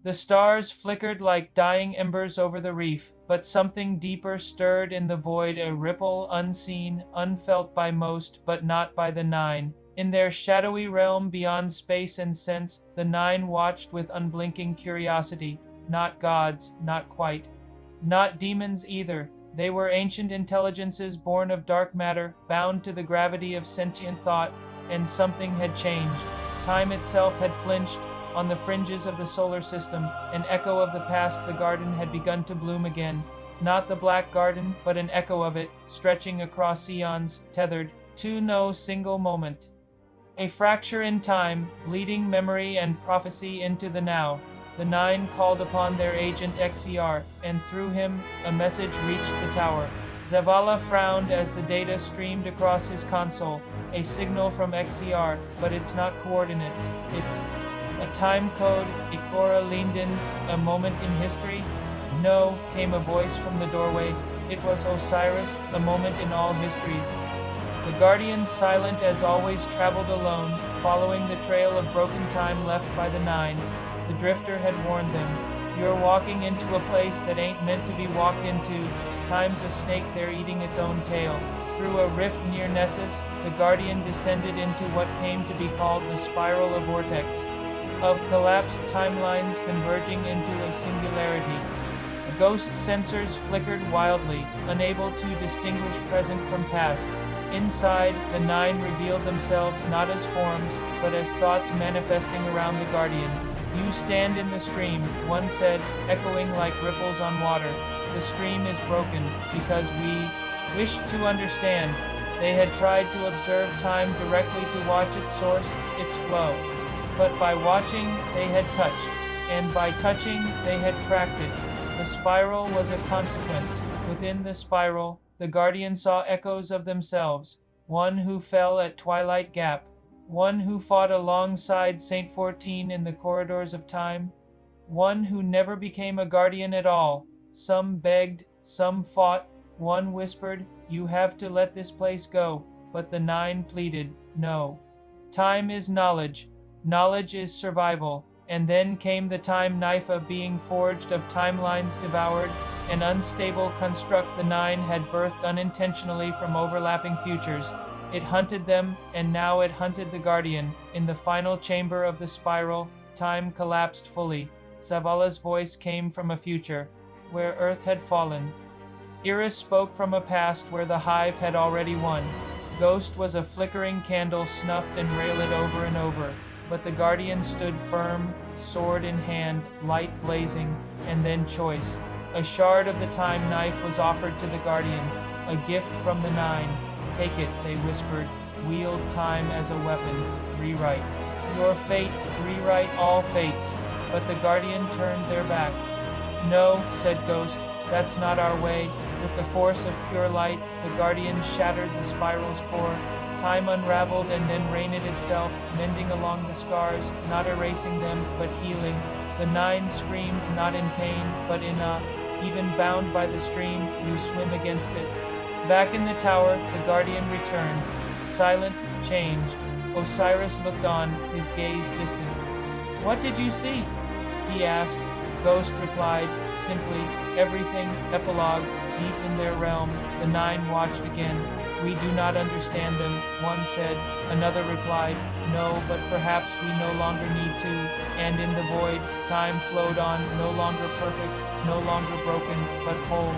The stars flickered like dying embers over the reef, but something deeper stirred in the void, a ripple unseen, unfelt by most, but not by the nine. In their shadowy realm beyond space and sense, the nine watched with unblinking curiosity. Not gods, not quite. Not demons either. They were ancient intelligences born of dark matter, bound to the gravity of sentient thought, and something had changed. Time itself had flinched. On the fringes of the solar system, an echo of the past, the garden had begun to bloom again. Not the black garden, but an echo of it, stretching across eons, tethered to no single moment. A fracture in time, bleeding memory and prophecy into the now. The nine called upon their agent XER, and through him, a message reached the tower. Zavala frowned as the data streamed across his console. A signal from XER, but it's not coordinates. It's a time code. Ikora leaned in. A moment in history? No, came a voice from the doorway. It was Osiris, a moment in all histories. The Guardians, silent as always, traveled alone, following the trail of broken time left by the nine. The drifter had warned them. You're walking into a place that ain't meant to be walked into. Time's a snake there eating its own tail. Through a rift near Nessus, the Guardian descended into what came to be called the Spiral of Vortex, of collapsed timelines converging into a singularity. The ghost sensors flickered wildly, unable to distinguish present from past. Inside, the nine revealed themselves not as forms, but as thoughts manifesting around the Guardian. You stand in the stream, one said, echoing like ripples on water. The stream is broken, because we wish to understand. They had tried to observe time directly, to watch its source, its flow. But by watching, they had touched, and by touching, they had cracked it. The spiral was a consequence. Within the spiral, the Guardian saw echoes of themselves. One who fell at Twilight Gap. One who fought alongside Saint 14 in the corridors of time. One who never became a Guardian at all. Some begged, some fought. One whispered, "You have to let this place go." But the nine pleaded, "No. Time is knowledge. Knowledge is survival." And then came the time knife of being forged, of timelines devoured, an unstable construct the nine had birthed unintentionally from overlapping futures. It hunted them, and now it hunted the Guardian. In the final chamber of the spiral, time collapsed fully. Zavala's voice came from a future, where Earth had fallen. Iris spoke from a past where the Hive had already won. Ghost was a flickering candle snuffed and railed over and over. But the Guardian stood firm, sword in hand, light blazing, and then choice. A shard of the time knife was offered to the Guardian, a gift from the nine. "Take it," they whispered. "Wield time as a weapon. Rewrite your fate, rewrite all fates." But the Guardian turned their back. "No," said Ghost, "that's not our way." With the force of pure light, the Guardian shattered the spiral's core. Time unraveled and then rained itself, mending along the scars, not erasing them, but healing. The nine screamed, not in pain, but in awe. Even bound by the stream, you swim against it. Back in the tower, the Guardian returned. Silent, changed. Osiris looked on, his gaze distant. "What did you see?" he asked. Ghost replied, simply, "Everything." Epilogue. Deep in their realm, the nine watched again. "We do not understand them," one said. Another replied, "No, but perhaps we no longer need to." And in the void, time flowed on, no longer perfect, no longer broken, but whole.